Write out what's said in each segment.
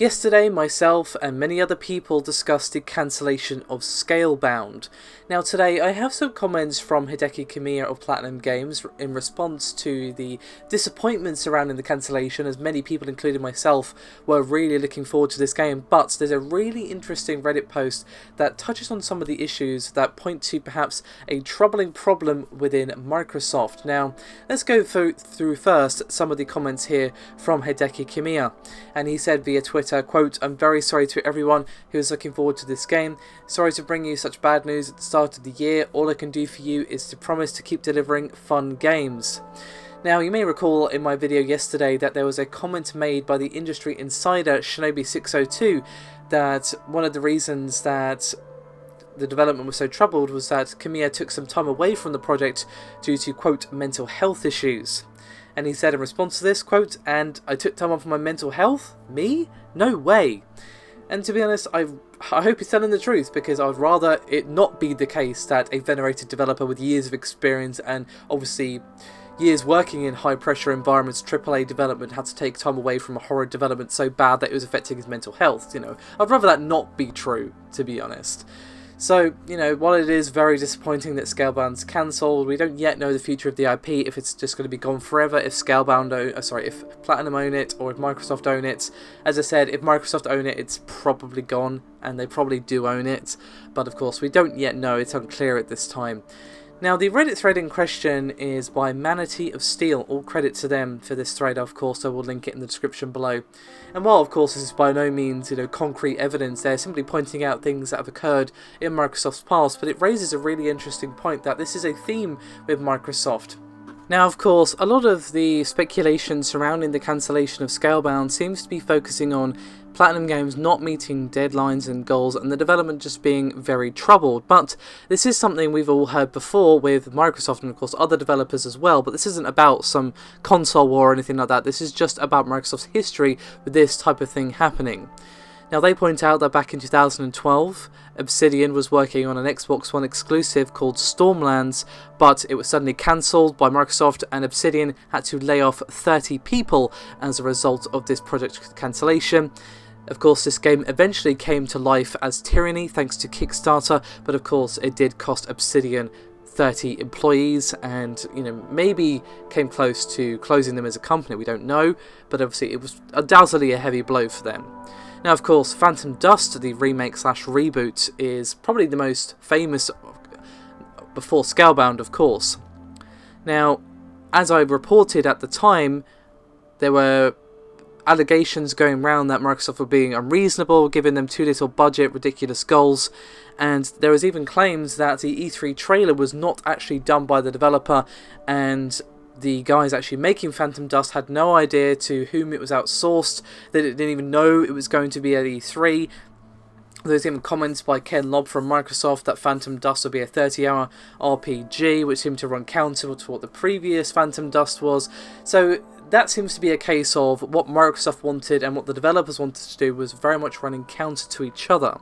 Yesterday, myself and many other people discussed the cancellation of Scalebound. Now today, I have some comments from Hideki Kamiya of Platinum Games in response to the disappointment surrounding the cancellation, as many people, including myself, were really looking forward to this game. But there's a really interesting Reddit post that touches on some of the issues that point to perhaps a troubling problem within Microsoft. Now, let's go through first some of the comments here from Hideki Kamiya. And he said via Twitter, quote, "I'm very sorry to everyone who is looking forward to this game. Sorry to bring you such bad news at the start of the year. All I can do for you is to promise to keep delivering fun games." Now, you may recall in my video yesterday that there was a comment made by the industry insider Shinobi602 that one of the reasons that the development was so troubled was that Kamiya took some time away from the project due to, quote, mental health issues. And he said in response to this, quote, "And I took time off for my mental health? Me? No way." And to be honest, I hope he's telling the truth, because I'd rather it not be the case that a venerated developer with years of experience and obviously years working in high pressure environments, AAA development, had to take time away from a horror development so bad that it was affecting his mental health. I'd rather that not be true, to be honest. So, while it is very disappointing that Scalebound's cancelled, we don't yet know the future of the IP, if it's just going to be gone forever, if if Platinum own it, or if Microsoft own it. As I said, if Microsoft own it, it's probably gone, and they probably do own it. But of course, we don't yet know, it's unclear at this time. Now, the Reddit thread in question is by Manatee of Steel. All credit to them for this thread, of course. I will link it in the description below. And while, of course, this is by no means, concrete evidence, they're simply pointing out things that have occurred in Microsoft's past, but it raises a really interesting point that this is a theme with Microsoft. Now, of course, a lot of the speculation surrounding the cancellation of Scalebound seems to be focusing on Platinum Games not meeting deadlines and goals, and the development just being very troubled. But this is something we've all heard before with Microsoft and, of course, other developers as well. But this isn't about some console war or anything like that. This is just about Microsoft's history with this type of thing happening. Now, they point out that back in 2012, Obsidian was working on an Xbox One exclusive called Stormlands, but it was suddenly cancelled by Microsoft, and Obsidian had to lay off 30 people as a result of this project cancellation. Of course, this game eventually came to life as Tyranny thanks to Kickstarter, but of course it did cost Obsidian 30 employees, and maybe came close to closing them as a company. We don't know, but obviously it was undoubtedly a heavy blow for them. Now, of course, Phantom Dust, the remake/reboot, is probably the most famous before Scalebound, of course. Now, as I reported at the time, there were allegations going around that Microsoft were being unreasonable, giving them too little budget, ridiculous goals, and there was even claims that the E3 trailer was not actually done by the developer, and the guys actually making Phantom Dust had no idea to whom it was outsourced. They didn't even know it was going to be at E3. There's even comments by Ken Lobb from Microsoft that Phantom Dust would be a 30-hour RPG, which seemed to run counter to what the previous Phantom Dust was. So that seems to be a case of what Microsoft wanted and what the developers wanted to do was very much running counter to each other.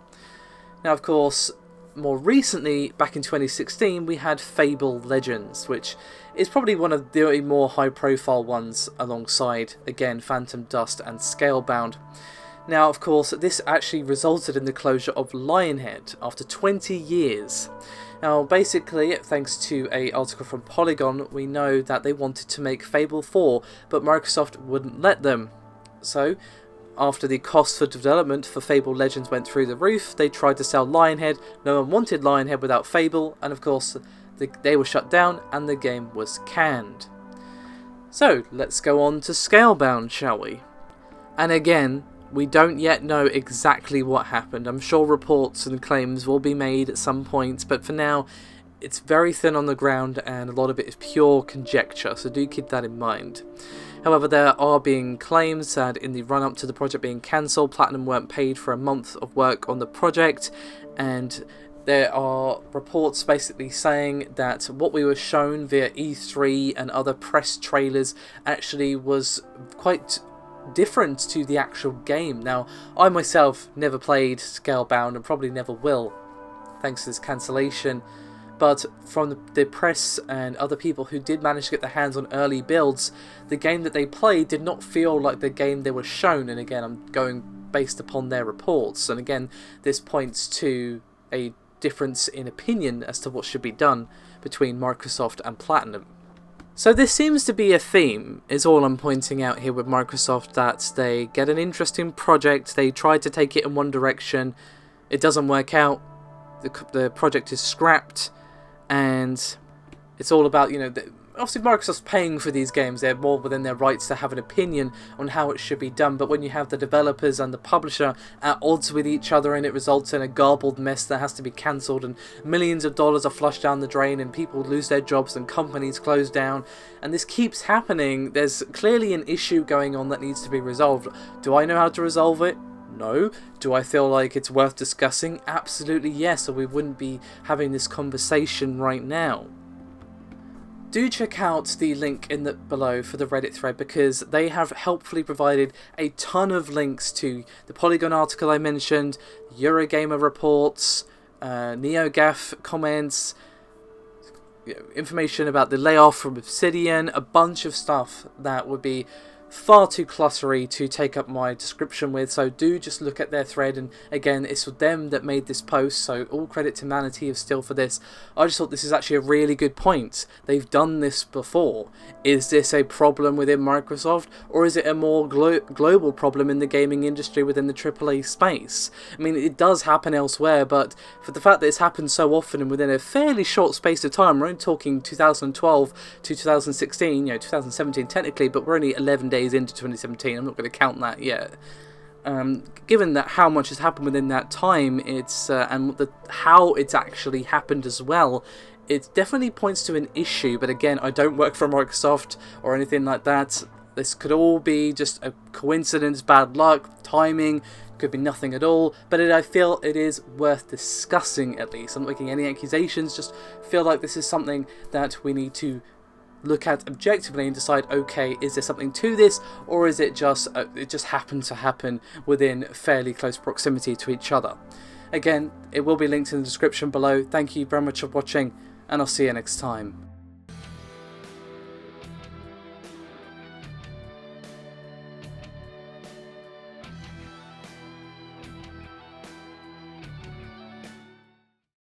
Now, of course, more recently, back in 2016, we had Fable Legends, which is probably one of the more high-profile ones alongside, again, Phantom Dust and Scalebound. Now, of course, this actually resulted in the closure of Lionhead after 20 years. Now, basically, thanks to an article from Polygon, we know that they wanted to make Fable 4, but Microsoft wouldn't let them. So, after the cost for development for Fable Legends went through the roof, they tried to sell Lionhead. No one wanted Lionhead without Fable, and of course they were shut down and the game was canned. So let's go on to Scalebound, shall we? And again, we don't yet know exactly what happened. I'm sure reports and claims will be made at some point, but for now it's very thin on the ground and a lot of it is pure conjecture, so do keep that in mind. However, there are being claims that in the run-up to the project being cancelled, Platinum weren't paid for a month of work on the project, and there are reports basically saying that what we were shown via E3 and other press trailers actually was quite different to the actual game. Now, I myself never played Scalebound and probably never will, thanks to this cancellation. But from the press and other people who did manage to get their hands on early builds, the game that they played did not feel like the game they were shown. And again, I'm going based upon their reports. And again, this points to a difference in opinion as to what should be done between Microsoft and Platinum. So this seems to be a theme, is all I'm pointing out here with Microsoft, that they get an interesting project, they try to take it in one direction, it doesn't work out, the project is scrapped, and it's all about, obviously Microsoft's paying for these games, they're more within their rights to have an opinion on how it should be done, but when you have the developers and the publisher at odds with each other and it results in a garbled mess that has to be cancelled and millions of dollars are flushed down the drain and people lose their jobs and companies close down, and this keeps happening, there's clearly an issue going on that needs to be resolved. Do I know how to resolve it? No. Do I feel like it's worth discussing? Absolutely yes, or we wouldn't be having this conversation right now. Do check out the link in below for the Reddit thread, because they have helpfully provided a ton of links to the Polygon article I mentioned, Eurogamer reports, NeoGAF comments, information about the layoff from Obsidian, a bunch of stuff that would be far too cluttery to take up my description with, so do just look at their thread. And again, it's them that made this post, so all credit to Manatee of Steel for this. I just thought this is actually a really good point. They've done this before. Is this a problem within Microsoft, or is it a more global problem in the gaming industry within the AAA space? I mean, it does happen elsewhere, but for the fact that it's happened so often and within a fairly short space of time, we're only talking 2012 to 2016, 2017 technically, but we're only 11 days into 2017, I'm not going to count that yet. Given that how much has happened within that time, it's and how it's actually happened as well, it definitely points to an issue. But again, I don't work for Microsoft or anything like that. This could all be just a coincidence, bad luck, timing, could be nothing at all, but I feel it is worth discussing at least. I'm not making any accusations, just feel like this is something that we need to look at objectively and decide, okay, is there something to this, or is it just happened to happen within fairly close proximity to each other? Again, it will be linked in the description below. Thank you very much for watching, and I'll see you next time.